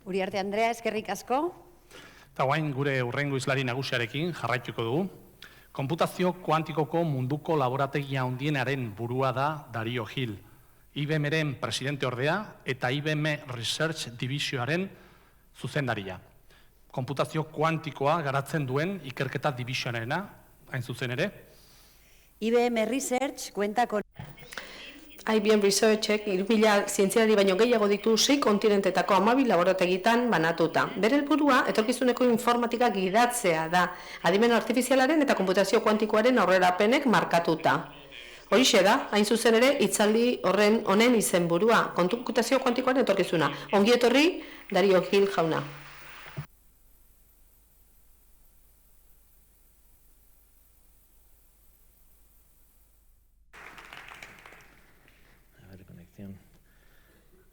Uriarte Andrea, eskerrik asko. Eta guain gure hurrengo izlari nagusiarekin jarraituko dugu. Konputazio kuantikoko munduko laborategia handienaren burua da Dario Gil, IBM-ren presidente ordea eta IBM Research Divisioaren zuzendaria. Konputazio kuantikoa garatzen duen ikerketa divisionarena, hain zuzen ere. IBM Research cuenta con... IBM Researchek 3.000 zientzialari baino gehiago ditu 6 kontinentetako 12 laborategitan banatuta. Bere helburua etorkizuneko informatika gidatzea da, adimen artifizialaren eta konputazio kuantikoaren aurrerapenek markatuta. Horixe da, hain zuzen ere, hitzaldi honen izenburua, konputazio kuantikoaren etorkizuna. Ongi etorri, Dario Gil jauna.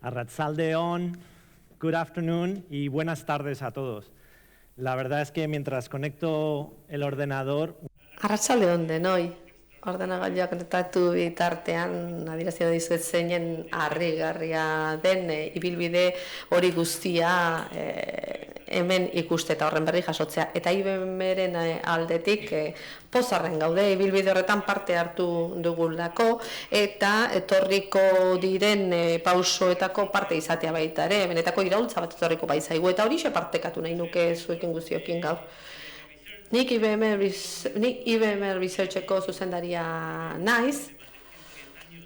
Arratsaldeon, good afternoon y buenas tardes a todos. La verdad es que mientras conecto el ordenador... Arratsaldeon denoi, ordenagailuak konektatu bitartean adierazten dizuet zeinen harrigarria den ibilbide hori guztia hemen ikuste eta horren berri jasotzea. Eta IBM-ren aldetik pozarren gaude, ibilbide horretan parte hartu dugulako eta etorriko diren pausoetako parte izatea baita ere, benetako iraultza bat etorriko baizaigu eta horixe partekatu nahi nuke zuekin guztiokin gaur. Nik IBM Researcheko zuzendaria naiz.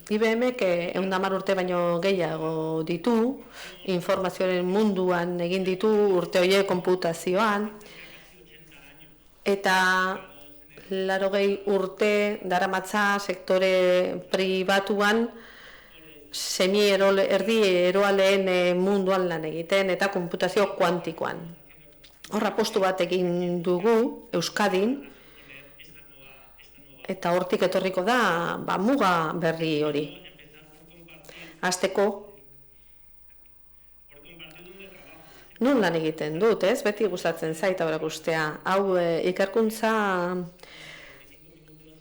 IBMek 110 urte baino gehiago ditu, informazioaren munduan egin ditu urte horiek konputazioan, eta 80 urte daramatza sektore pribatuan erdi eroaleen munduan lan egiten eta konputazio kuantikoan. Horra postu bat egin dugu Euskadin, eta hortik etorriko da muga berri hori. Hasteko, nun lan egiten dut, ez? Beti gustatzen zait aurrekustea. Hau ikerkuntza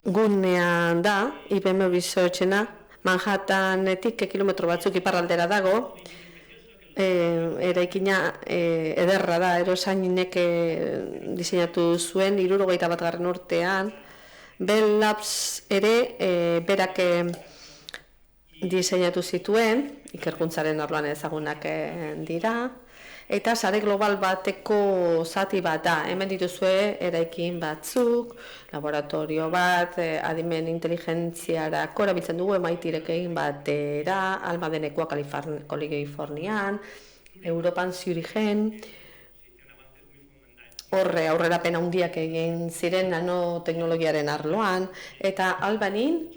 gunean da, IBM Researchena, Manhattanetik kilometro batzuk iparraldera dago, eraikina ederra da, Erosainek diseinatu zuen 71. urtean, Bell Labs ere berak diseinatu zituen, ikerkuntzaren arloan ezagunak dira, eta sare global bateko zati bat da. Hemen dituzue eraikin batzuk, laboratorio bat, adimen inteligentziarako erabiltzen dugu MIT-rek egin batera, Almadenekoa Kalifornian, Europan Zurigen, horre aurrerapen handiak egin ziren nanoteknologiaren arloan, eta Albanin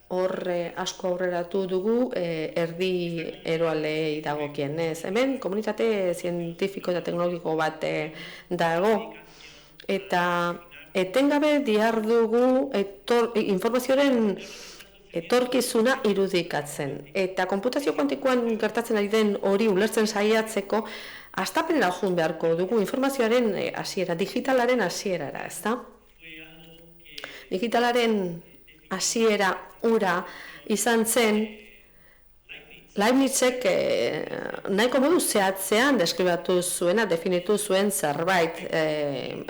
horre asko aurreratu dugu erdi eroalei dagokienez. Hemen komunitate zientifiko eta teknologiko bat dago, eta etengabe dihardugu informazioaren etorkizuna irudikatzen. Eta konputazio kuantikoan gertatzen ari den hori ulertzen saiatzeko hastapenera joan beharko dugu informazioaren hasiera, digitalaren hasierara, ezta? Digitalaren hasiera ura izan zen Leibnizek nahiko modu zehatzean deskribatu zuena, definitu zuen zerbait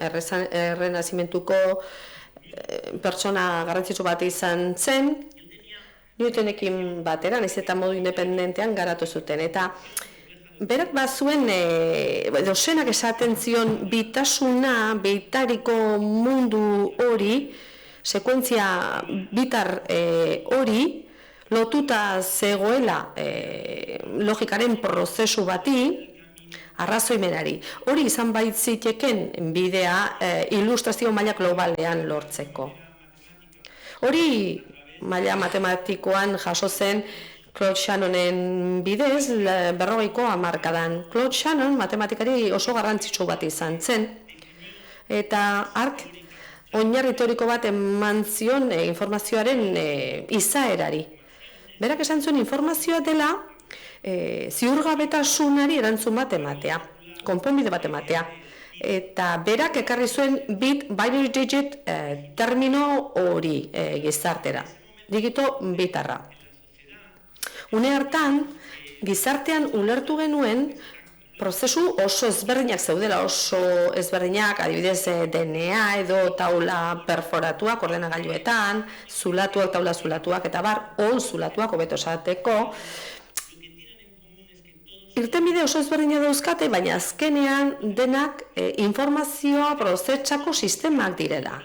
errenazimentuko pertsona garrantzitsu bat izan zen, Newtonekin batera, nahiz eta modu independentean garatu zuten. Eta berak bazuen dozenak esaten zion bitasuna, bitariko mundu hori, sekuentzia bitar hori, lotuta zegoela logikaren prozesu bati, arrazoimenari. Hori izan baitziteken bidea ilustrazio maila globalean lortzeko. Hori maila matematikoan jaso zen Claude Shannonen bidez 40ko hamarkadan. Claude Shannon matematikari oso garrantzitsu bat izan zen, eta hark oinarri teoriko bat eman zion informazioaren izaerari. Berak esan zuen informazioa dela ziurgabetasunari erantzun bat ematea, konponbide bat ematea. Eta berak ekarri zuen binary digit termino hori gizartera, digito bitarra. Une hartan, gizartean ulertu genuen prozesu oso ezberdinak zeudela, oso ezberdinak, adibidez DNA edo taula perforatuak ordenagailuetan, zulatuak, taula zulatuak, eta bar, zulatuak, hobeto esateko. Irtenbide oso ezberdina dauzkate, baina azkenean denak informazioa prozesako sistemak direla.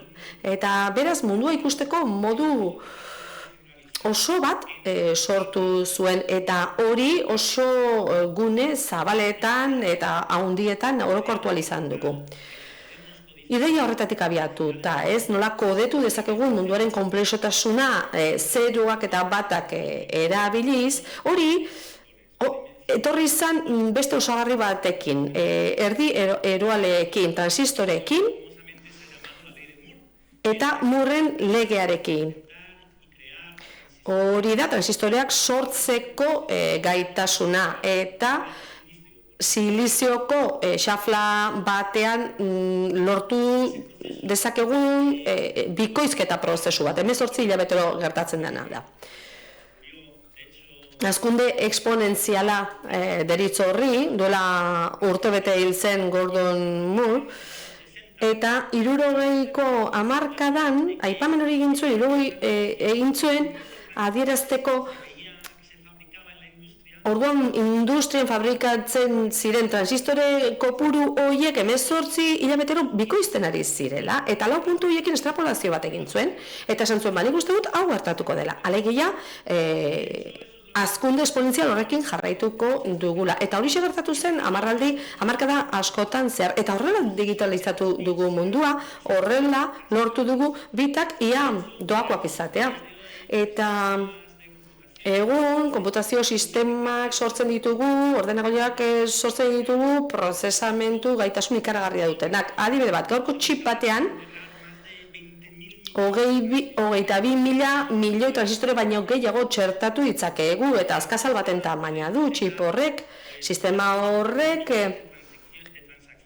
Eta beraz mundua ikusteko modu oso bat sortu zuen, eta hori oso gune zabaletan eta handietan orokortu ahal izan dugu. Ideia horretatik abiatuta, nola kodetu dezakegun munduaren konplexutasuna zeroak eta batak erabiliz, hori etorri izan beste osagarri batekin, erdi eroaleekin, transistoreekin eta Mooren legearekin. Hori da, transistoreak sortzeko gaitasuna eta silizioko xafla batean lortu dezakegun bikoizketa prozesu bat, 18 hilabetero gertatzen dena da. Hazkunde eksponentziala deritzo horri, duela urtebete hil zen Gordon Moore, eta 60ko hamarkadan, aipamen hori egin zuen, adierazteko orduan industrian fabrikatzen ziren transistore kopuru horiek 18 hilabetero bikoizten ari zirela, eta 4 puntu horiekin estrapolazio bat egin zuen, eta esan zuen, nik uste dut hau gertatuko dela. Alegia, hazkunde esponentzial horrekin jarraituko dugula. Eta hori gertatu zen hamarkada askotan zehar. Eta horrela digitalizatu dugu mundua, horrela lortu dugu bitak ia doakoak izatea. Eta egun, konputazio sistemak sortzen ditugu, ordenagailuak sortzen ditugu, prozesamentu gaitasun ikaragarria dutenak. Adibide bat, gaurko txip batean, 22.000 milioi transistore baino gehiago txertatu ditzakegu, eta azkazal baten tamaina du txip horrek, sistema horrek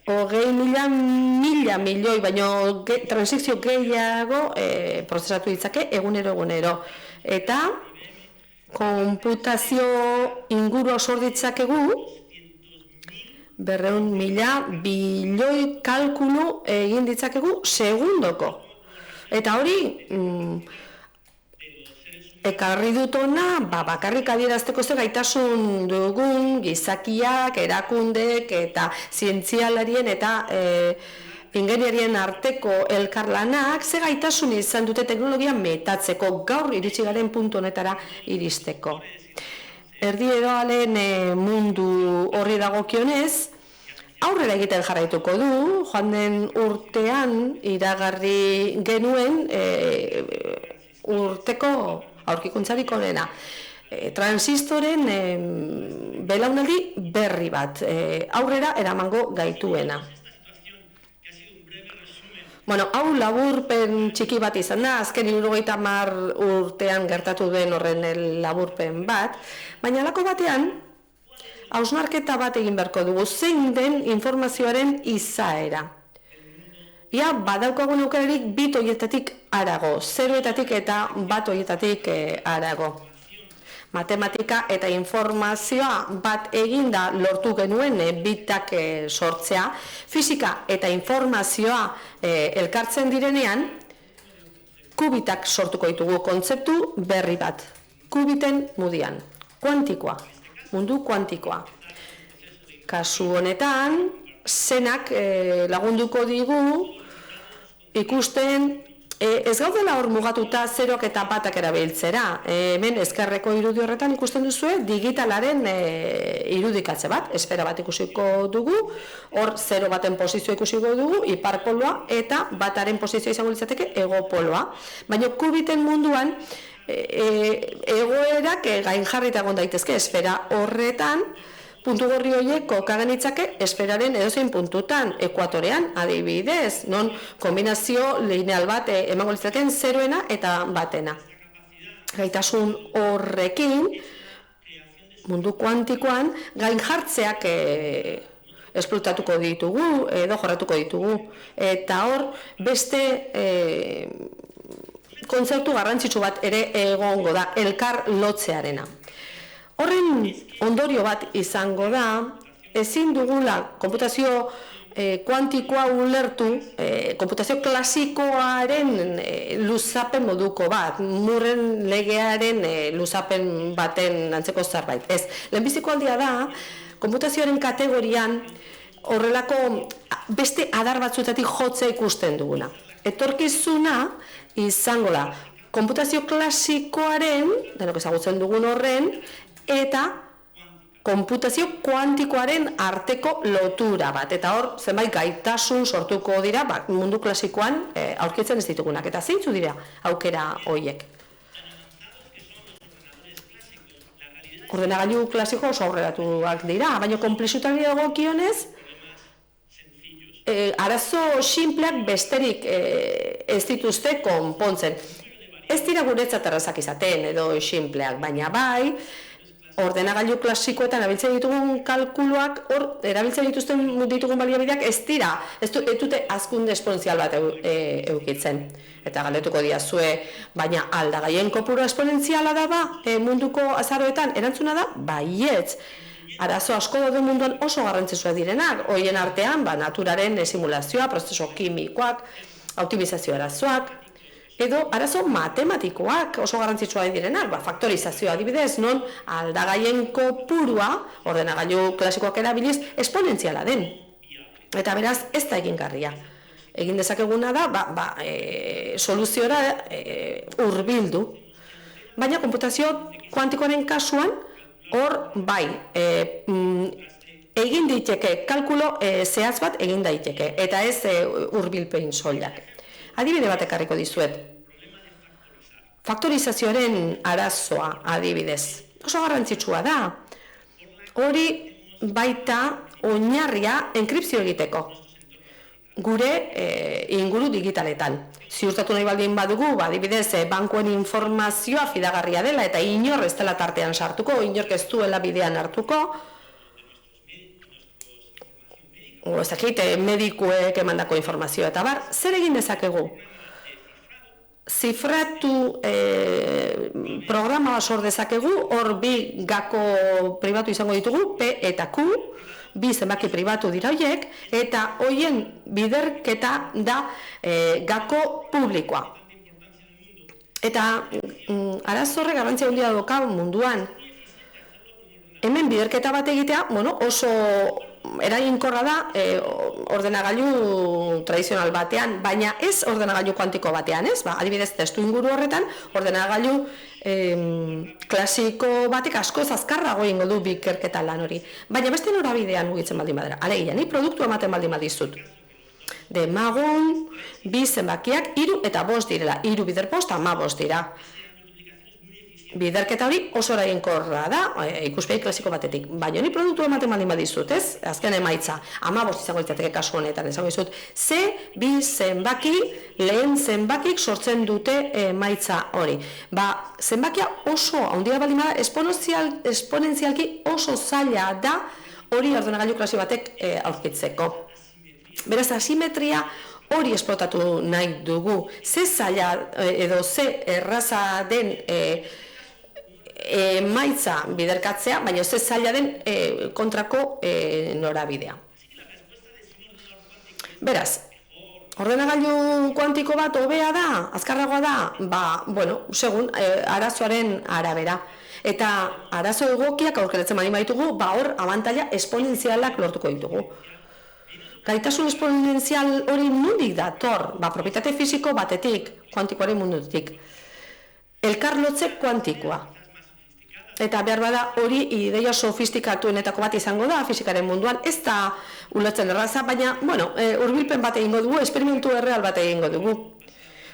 20.000 milioi baino transizio gehiago prozesatu ditzake egunero. Eta konputazio ingurua sor ditzakegu 200.000 bilioi kalkulu egin ditzakegu segundoko. Eta hori ekarri dut hona, bakarrik adierazteko ze gaitasun dugun gizakiak, erakundek eta zientzialarien eta ingeniarien arteko elkarlanak ze gaitasun izan dute teknologia metatzeko, gaur iritsi garen puntu honetara iristeko. Erdi eroalen mundu horri dagokionez, aurrera egiten jarraituko du, joan den urtean iragarri genuen urteko aurkikuntzarik onena. Transistoren belaunaldi berri bat, aurrera eramango gaituena. Hau laburpen txiki bat izan da, azken 70 urtean gertatu den horren laburpen bat, baina halako batean, hausnarketa bat egin beharko dugu, zein den informazioaren izaera. Ia, badaukagun aukerarik bit horietatik harago, zeroetatik eta bat horietatik harago. Matematika eta informazioa bat eginda lortu genuen bitak sortzea, fisika eta informazioa elkartzen direnean, kubitak sortuko ditugu kontzeptu berri bat, kubiten mudian, kuantikoa. Mundu kuantikoa. Kasu honetan, zenak lagunduko digu ikusten ez gaudela hor mugatuta zeroak eta batak erabiltzera. Hemen ezkerreko irudi horretan ikusten duzue digitalaren irudikatze bat, esfera bat ikusiko dugu, hor zero baten posizioa ikusiko dugu, iparpoloa eta bataren posizioa izango litzateke egopoloa. Baina kubiten munduan egoerak gainjarrita egon daitezke esfera horretan, puntu gorri horiek kokagan ditzake esferaren edozein puntutan, ekuatorean adibidez, non kombinazio lineal bat emango litzaken zeroena eta batena. Gaitasun horrekin, mundu kuantikoan, gainjartzeak esplotatuko ditugu, edo jorratuko ditugu, eta hor beste kontzeptu garrantzitsu bat ere egongo da, elkar lotzearena. Horren ondorio bat izango da, ezin dugula konputazio kuantikoa ulertu, konputazio klasikoaren luzapen moduko bat, Mooren legearen luzapen baten antzeko zerbait. Ez, lehenbiziko aldia da, konputazioaren kategorian horrelako beste adar batzuetatik jotzea ikusten duguna. Etorkizuna izango da, konputazio klasikoaren, denok ezagutzen dugun horren, eta konputazio kuantikoaren arteko lotura bat. Eta hor, zenbait gaitasun sortuko dira, mundu klasikoan aurkitzen ez ditugunak. Eta zeintzu dira aukera horiek? Ordenagailu klasiko oso aurreratuak dira, baina konplexutatea dagokionez, arazo sinpleak besterik ez dituzte konpontzen. Ez dira guretzat errazak izaten edo sinpleak, baina bai, ordenagailu klasikoetan erabiltzen ditugun kalkuluak, hor erabiltzen ditugun baliabideak ez dute hazkunde esponentzial bat eukitzen. Eta galdetuko diazue, baina aldagaien kopuru esponentziala da ba munduko azaroetan, erantzuna da, baietz. Arazo asko daude munduan oso garrantzitsua direnak, horien artean naturaren simulazioa, prozeso kimikoak, optimizazio arazoak, edo arazo matematikoak oso garrantzitsua direnak, faktorizazioa adibidez, non aldagaien kopurua, ordenagailu klasikoak erabiliz, esponentziala den. Eta beraz, ez da egingarria. Egin dezakeguna da, soluziora hurbildu. Baina konputazio kuantikoaren kasuan, hor bai, egin daiteke, kalkulo zehaz bat egin daiteke, eta ez hurbilpen soilak. Adibide bat ekarriko dizuet. Faktorizazioaren arazoa adibidez. Oso garrantzitsua da. Hori baita oinarria enkripzio egiteko. Gure inguru digitaletan. Ziurtatu nahi baldin badugu, adibidez, bankuen informazioa fidagarria dela eta inor ez dela tartean sartuko, inork ez duela bidean hartuko. Ez dakit, medikuek emandako informazioa eta bar, zer egin dezakegu? Zifratu programa sor dezakegu, hor bi gako pribatu izango ditugu, P eta Q, bi zenbaki pribatu dira horiek, eta horien biderketa da gako publikoa. Eta arazorre garrantzia handia doka munduan. Hemen biderketa bat egitea, oso eraginkorra da ordenagailu tradizional batean, baina ez ordenagailu kuantiko batean, ez? Adibidez, testu inguru horretan, ordenagailu klasiko batek askoz azkarrago egingo du bikerketa lan hori. Baina beste norabidean mugitzen baldin badera. Alegia, ni produktu ematen baldin badizut. Demagun, bi zenbakiak 3 eta 5 direla. 3 bider 5 eta 15 dira. Biderketa hori oso eraginkorra da, ikuspegi klasiko batetik. Baina ni produktu ematen baldin badizut, ez? Azken emaitza, 15 izango litzateke kasu honetan, esango dizut, ze bi zenbaki, lehen zenbakik sortzen dute emaitza hori. Zenbakia oso handia baldin bada, esponentzialki oso zaila da hori ordenagailu klasiko batek aurkitzeko. Beraz, asimetria hori esplotatu nahi dugu. Ze zaila edo ze erraza den emaitza biderkatzea, baina ez zaila den kontrako norabidea. Beraz, ordenagailu kuantiko bat hobea da, azkarragoa da, segun arazoaren arabera. Eta arazo egokiak aurkeratzen baldin baditugu, hor abantaila esponentzialak lortuko ditugu. Gaitasun esponentzial hori nondik dator? Propietate fisiko batetik, kuantikoaren mundutik. Elkarlotze kuantikoa. Eta behar bada hori ideia sofistikatuenetako bat izango da fizikaren munduan, ez da ulertzen erraza, baina, hurbilpen bat egingo dugu, esperimentu erreal bat egingo dugu.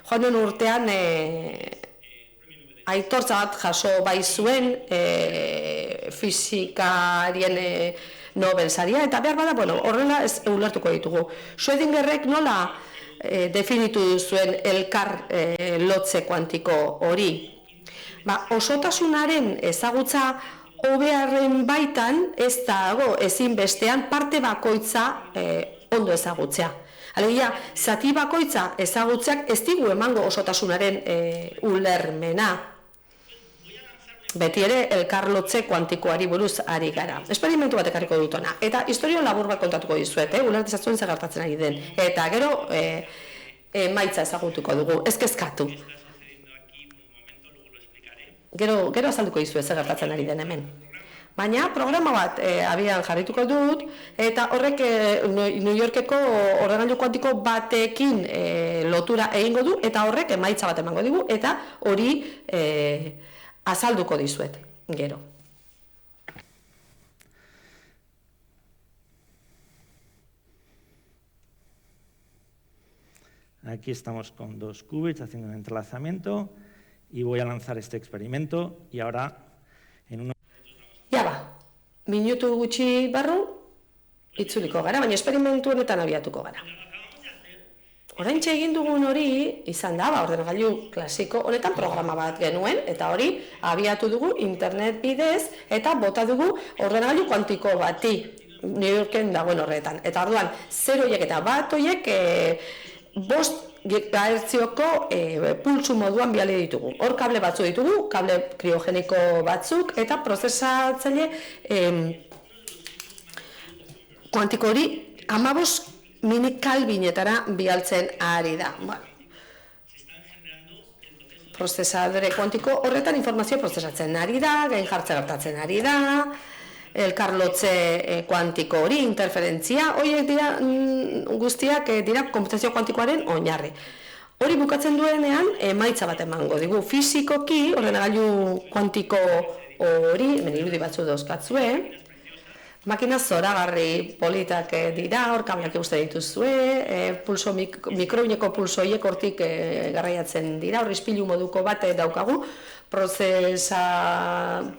Joan den urtean, aitortza bat jaso bai zuen fizikarien Nobel saria, eta behar bada, horrela ez ulertuko ditugu. Schrödingerrek nola definitu zuen elkar lotze kuantiko hori? Osotasunaren ezagutza hobearen baitan ez dago ezinbestean parte bakoitza ondo ezagutzea. Alegia, zati bakoitza ezagutzeak ez digu emango osotasunaren ulermena. beti ere elkarlotze kuantikoari buruz ari gara. Esperimentu bat ekarriko dut ona. Eta historio labur bat kontatuko dizuet, ulertezazuen zer gertatzen ari den. Eta gero emaitza ezagutuko dugu, ez kezkatu. Gero azalduko dizuet zer gertatzen ari den hemen. Baina programa bat abian jarrituko dut, eta horrek New Yorkeko ordenagailu kuantiko batekin lotura egingo du, eta horrek emaitza bat emango digu, eta hori azalduko dizuet, gero. Aquí estamos con 2 qubits haciendo un entrelazamiento y voy a lanzar este experimento y ahora en unos... Ja ba, minutu gutxi barru itzuliko gara, baina esperimentu honetan abiatuko gara. Oraintxe egin dugun hori izan da, ordenagailu klasiko honetan programa bat genuen, eta hori abiatu dugu internet bidez, eta bota dugu ordenagailu kuantiko bati New Yorken dagoen horretan. Eta orduan, 0 horiek eta bat horiek 5 gigahertzioko pulsu moduan bidali ditugu. Hor kable batzu ditugu, kable kriogeniko batzuk, eta prozesatzaile kuantiko hori 15 mini Kelvinetara bidaltzen ari da. Prozesadore kuantiko horretan informazio prozesatzen ari da, gain jartze gertatzen ari da, elkarlotze kuantiko hori, interferentzia, horiek dira guztiak dira konputazio kuantikoaren oinarri. Hori bukatzen duenean emaitza bat emango digu. Fisikoki, ordenagailu kuantiko hori, hemen irudi batzu dauzkatzue, makina zoragarri politak dira, hor kableak ikusten dituzue, mikroineko pulso horiek hortik garraiatzen dira, hor ispilu moduko bat daukagu, prozesadore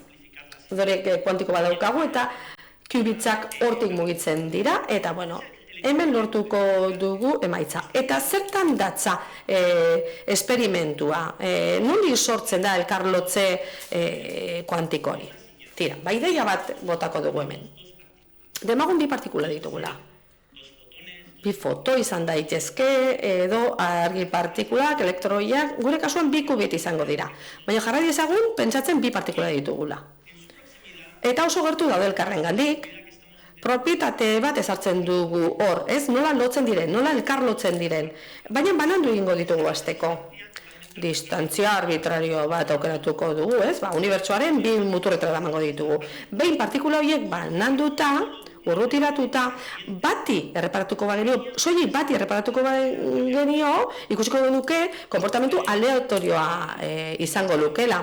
kuantiko bat daukagu, eta kubitzak hortik mugitzen dira, eta bueno, hemen lortuko dugu emaitza. Eta zertan datza esperimentua, nondik sortzen da elkarlotze kuantiko hori? Tira, ideia bat botako dugu hemen. Demagun 2 partikula ditugula. 2 foto izan daitezke, edo argi partikulak, elektroiak, gure kasuan 2 qubit izango dira. Baina jarra dezagun, pentsatzen 2 partikula ditugula. Eta oso gertu daude elkarrengandik, propietate bat ezartzen dugu hor, ez? Nola lotzen diren, nola elkarlotzen diren. Baina banandu egingo ditugu hasteko. Distantzia arbitrario bat aukeratuko dugu, ez? Unibertsoaren 2 muturretara emango ditugu. Behin partikula horiek bananduta, urrutiratuta, bati erreparatuko bagenio, soilik bati erreparatuko bagenio, ikusiko genuke konportamentu aleatorioa izango lukela.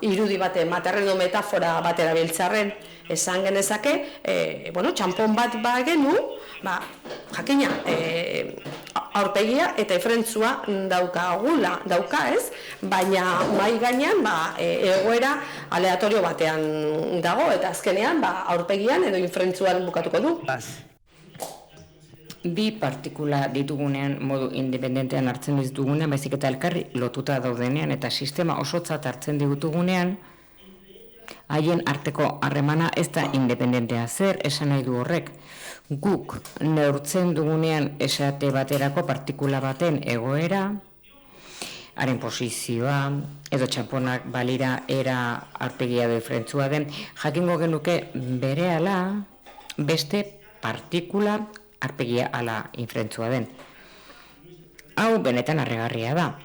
Irudi bate, materreno metafora bat erabiltzarren, esan genezake, txampon bat bagenu, jakina, aurpegia eta efrentzua dauka ez, baina mai gainean egoera aleatorio batean dago, eta azkenean aurpegian edo efrentzuan bukatuko du. 2 partikula ditugunean modu independentean hartzen ditugunean, baizik eta elkarri lotuta daudenean eta sistema osotzat hartzen ditugunean, haien arteko harremana ez da independentea. Zer esan nahi du horrek? Guk neurtzen dugunean esate baterako partikula baten egoera, haren posizioa, edo txamponak balira era aurpegia edo efrentzua den, jakingo genuke berehala beste partikula aurpegia ala infrentzua den. Hau benetan harrigarria da.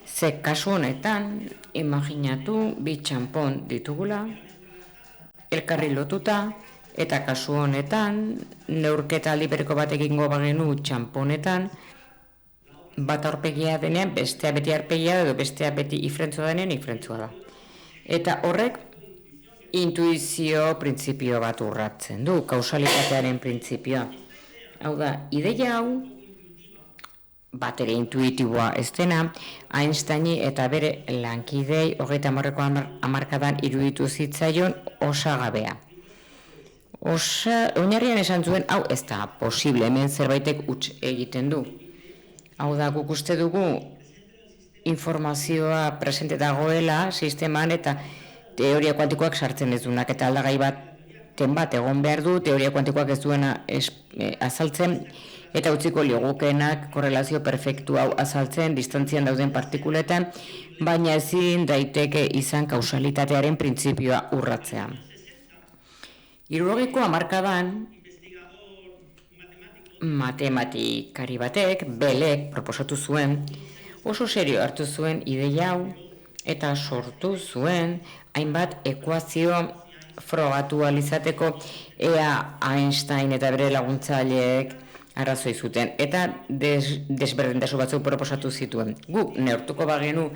Ze kasu honetan, imaginatu 2 txampon ditugula, elkarri lotuta, eta kasu honetan, neurketa aldiberiko bat egingo bagenu txamponetan, bat aurpegia denean, bestea beti aurpegia edo bestea beti ifrentzua denean, ifrentzua da. Eta horrek, intuizio printzipio bat urratzen du, kausalitatearen printzipioa. Hau da, ideia hau, bat ere intuitiboa ez dena, Einsteini eta bere lankidei 30ko hamarkadan iruditu zitzaion osagabea. Oinarrian esan zuen, hau ez da posible, hemen zerbaitek huts egiten du. Hau da, guk uste dugu informazioa presente dagoela sisteman eta teoria kuantikoak sartzen ez duenak, eta aldagai bat egon behar du, teoria kuantikoak ez duena azaltzen, eta utziko ligukenak korrelazio perfektu hau azaltzen distantzian dauden partikuletan, baina ezin daiteke izan kausalitatearen printzipioa urratzea. 60ko hamarkadan matematikari batek, Belek, proposatu zuen, oso serio hartu zuen ideia hau eta sortu zuen hainbat ekuazio frogatu alizateko ea Einstein eta bere laguntzaileek arrazoi zuten eta desberdintasun batzuk proposatu zituen. Gu neurtuko bagenu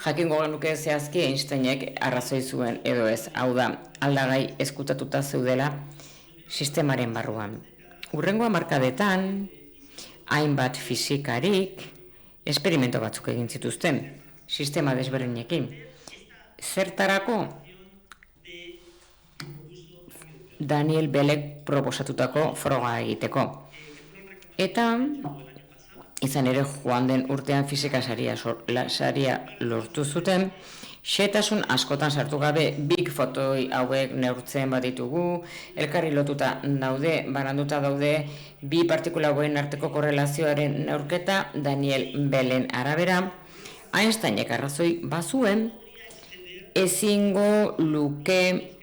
jakingo genuke zehazki Einsteinek arrazoi zuen edo ez, hau da aldagai ezkutatuta zeudela sistemaren barruan. Hurrengo hamarkadetan hainbat fisikarik esperimento batzuk egin zituzten sistema desberdinekin. Zertarako? Daniel Belek proposatutako froga egiteko. Eta izan ere joan den urtean fisika saria lortu zuten, xehetasun askotan sartu gabe big fotoi hauek neurtzen baditugu, elkarri lotuta daude, bananduta daude, bi partikula hauen arteko korrelazioaren neurketa Daniel Belen arabera, Einsteinek arrazoi bazuen, ezingo luke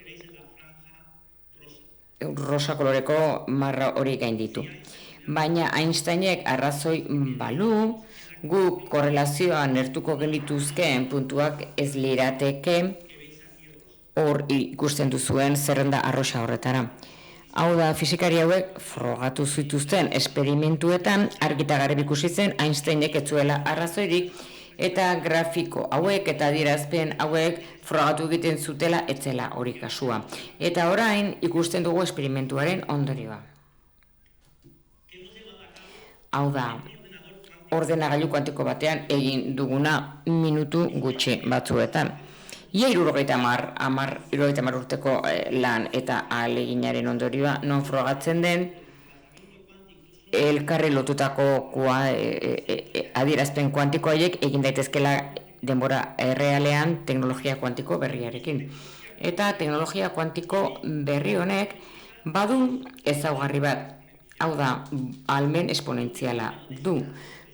rosa koloreko marra hori gainditu. Baina Einsteinek arrazoi balu, guk korrelazioa neurtuko genituzkeen puntuak ez lirateke hor ikusten duzuen zerrenda arrosa horretara. Hau da, fisikari hauek frogatu zituzten esperimentuetan argi eta garbi ikusi zen Einsteinek ez zuela arrazoirik eta grafiko hauek eta adierazpen hauek frogatu egiten zutela etzela hori kasua. Eta orain ikusten dugu esperimentuaren ondorioa. Hau da, ordenagailu kuantiko batean egin duguna minutu gutxi batzuetan. Ia 70 urteko lan eta ahaleginaren ondorioa non frogatzen den elkarri lotutako adierazpen kuantiko horiek egin daitezkela denbora errealean teknologia kuantiko berriarekin. Eta teknologia kuantiko berri honek badu ezaugarri bat. Hau da, ahalmen esponentziala du.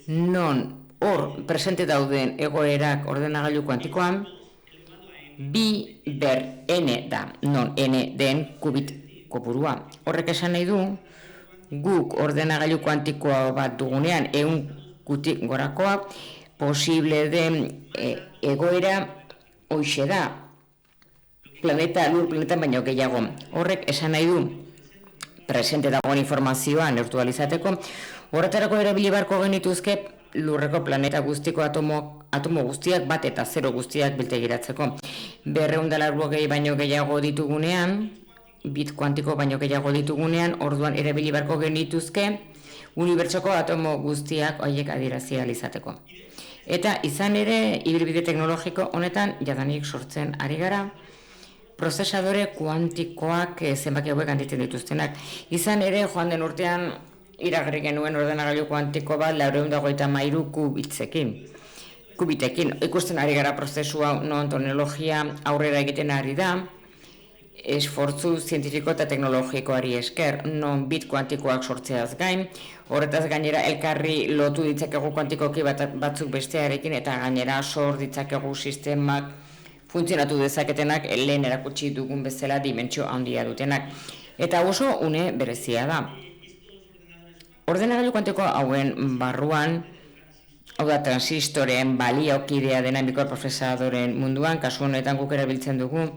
Non hor presente dauden egoerak ordenagailu kuantikoan, bi ber n da, non n den kubit kopurua. Horrek esan nahi du, guk ordenagailu kuantikoa bat dugunean 100 kutik gorakoa, posible den egoera hoixe da. Lur planeta baino gehiago. Horrek esan nahi du, presente dagoen informazioa neurtu alizateko, horretarako erabili beharko genituzke lurreko planeta guztiko atomo guztiak bat eta 0 guztiak biltegiratzeko. 280 baino gehiago ditugunean, bit kuantiko baino gehiago ditugunean, orduan erabili beharko genituzke unibertsoko atomo guztiak horiek adierazia alizateko. Eta izan ere, ibilbide teknologiko honetan jadanik sortzen ari gara, prozesadore kuantikoak zenbaki hauek handitzen dituztenak. Izan ere, joan den urtean iragarri genuen ordenagailu kuantiko bat 423 kubitekin. Ikusten ari gara prozesua non teknologia aurrera egiten ari da, esfortzu zientifiko eta teknologikoari esker, non bit kuantikoak sortzeaz gain, horretaz gainera elkarri lotu ditzakegu kuantikoki batzuk bestearekin eta gainera sor ditzakegu sistemak funtzionatu dezaketenak lehen erakutsi dugun bezala dimentsio handia dutenak. Eta oso une berezia da. Ordenagailu kuantiko hauen barruan, hau da transistoreen baliokidea dena mikroprozesadoren munduan, kasu honetan guk erabiltzen dugu,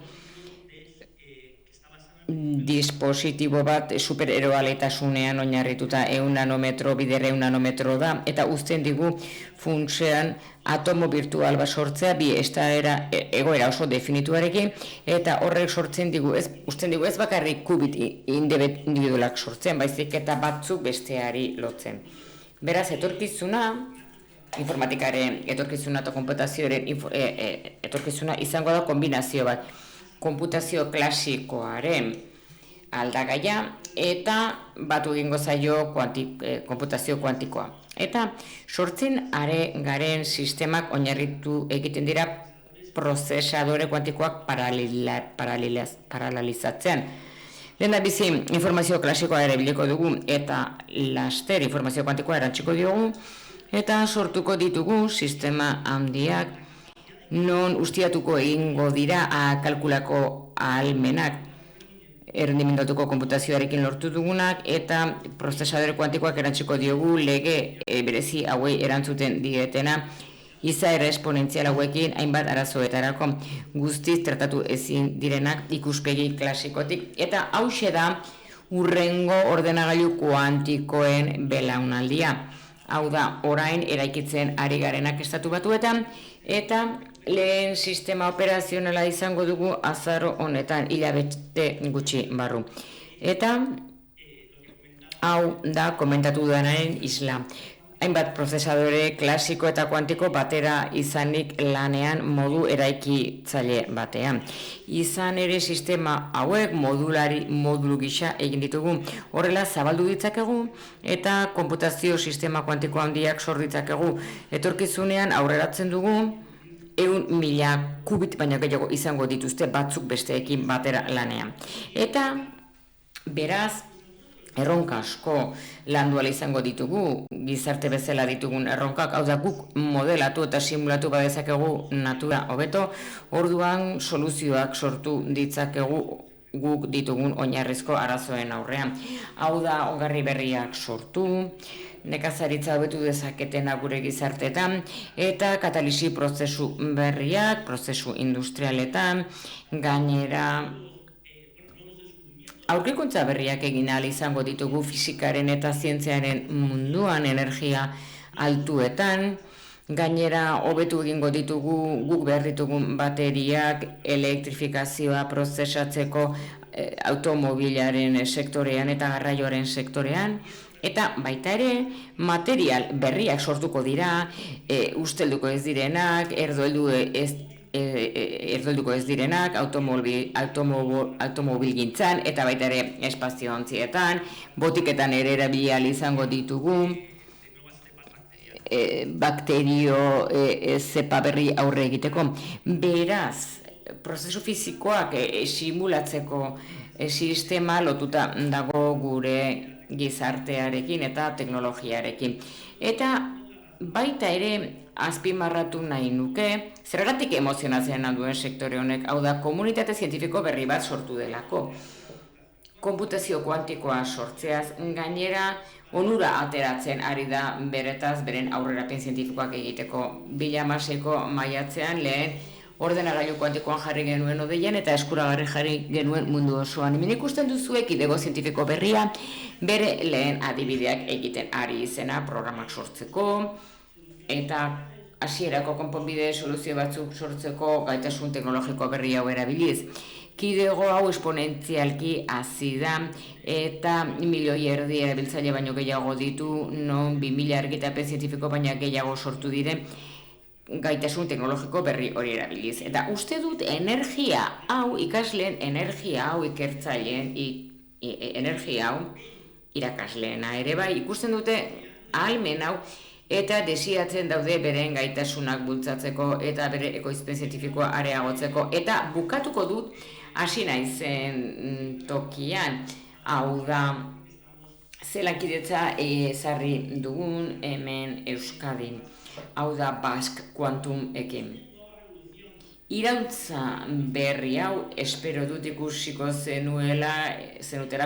dispositibo bat supereroaletasunean oinarrituta 1 nanometro bidere 1 nanometro da, eta uzten digu funtsean atomo virtual bat sortzea bi egoera oso definituarekin, eta horrek sortzen digu, uzten digu ez bakarrik kubit individualak sortzen, baizik eta batzuk besteari lotzen. Beraz, informatikaren etorkizuna eta konputazioaren etorkizuna izango da kombinazio bat. Konputazio klasikoaren aldagaia eta batu egingo zaio konputazio kuantikoa. Eta sortzen garen sistemak oinarritu egiten dira prozesadore kuantikoak paralelizatzean. Lehendabizi informazio klasikoa ere biliko dugu eta laster informazio kuantikoa erantziko diogu eta sortuko ditugu sistema handiak non ustiatuko egingo dira kalkulako ahalmenak errendimendatuko konputazioarekin lortu dugunak eta prozesadore kuantikoak erantziko diogu lege berezi hauei erantzuten dietena izaera esponentzial hauekin hainbat arazoetarako guztiz tratatu ezin direnak ikuspegi klasikotik. Eta hauxe da hurrengo ordenagailu kuantikoen belaunaldia. Hau da, orain eraikitzen ari garenak Estatu Batuetan, eta lehen sistema operazionala izango dugu azaro honetan, hilabete gutxi barru. Eta hau da komentatu duenaren isla. Hainbat prozesadore klasiko eta kuantiko batera izanik lanean modu eraikitzaile batean. Izan ere sistema hauek modulu gisa egin ditugu. Horrela zabaldu ditzakegu eta konputazio sistema kuantiko handiak sor ditzakegu. Etorkizunean aurreratzen dugu 100.000 kubit baino gehiago izango dituzte batzuk besteekin batera lanean. Eta beraz, erronka asko landuala izango ditugu, gizarte bezala ditugun erronkak, hau da guk modelatu eta simulatu badezakegu natura hobeto, orduan soluzioak sortu ditzakegu guk ditugun oinarrizko arazoen aurrean. Hau da ongarri berriak sortu, nekazaritza hobetu dezaketena gure gizarteetan, eta katalisi prozesu berriak, prozesu industrialetan, gainera aurkikuntza berriak egin ahal izango ditugu fisikaren eta zientziaren munduan energia altuetan, gainera hobetu egingo ditugu guk behar ditugun bateriak, elektrifikazioa prozesatzeko automobilaren sektorean eta garraioaren sektorean, eta baita ere material berriak sortuko dira, ustelduko ez direnak, erdolduko ez direnak, automobilgintzan eta baita ere espazioontzietan, botiketan ere erabilia izango ditugu, bakterio zepa berri aurre egiteko. Beraz, prozesu fizikoak simulatzeko sistema lotuta dago gure gizartearekin eta teknologiarekin. Eta baita ere azpimarratu nahi nuke, zergatik emozionatzen duen sektore honek, hau da komunitate zientifiko berri bat sortu delako. Konputazio kuantikoa sortzeaz gainera onura ateratzen ari da beretaz beren aurrerapen zientifikoak egiteko. 2016ko maiatzean lehen ordenagailu kuantikoan jarri genuen odeian eta eskuragarri jarri genuen mundu osoan. Hemen ikusten duzuek kidego zientifiko berria bere lehen adibideak egiten ari izena programak sortzeko eta hasierako konponbide soluzio batzuk sortzeko gaitasun teknologiko berri hau erabiliz. Kidego hau esponentzialki hazi da eta 1,5 milioi erabiltzaile baino gehiago ditu, non 2.000 argitapen zientifiko baina gehiago sortu dire gaitasun teknologiko berri hori erabiliz. Eta uste dut energia hau, ikasleen energia hau, ikertzaileen energia hau, irakasleena ere bai, ikusten dute ahalmen hau, eta desiatzen daude beren gaitasunak bultzatzeko eta bere ekoizpen zientifikoa areagotzeko. Eta bukatuko dut, hasi naizen tokian, hau da, zelankidetza ezarri dugun hemen Euskadin. Hau da Basque Quantum ekin. Iraultza berri hau espero dut ikusiko zenutela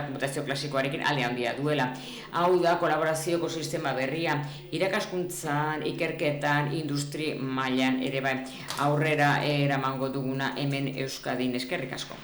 konputazio klasikoarekin alde handia duela. Hau da kolaborazioko sistema berria, irakaskuntzan, ikerketan, industri mailan ere bai aurrera eramango duguna hemen Euskadin. Eskerrik asko.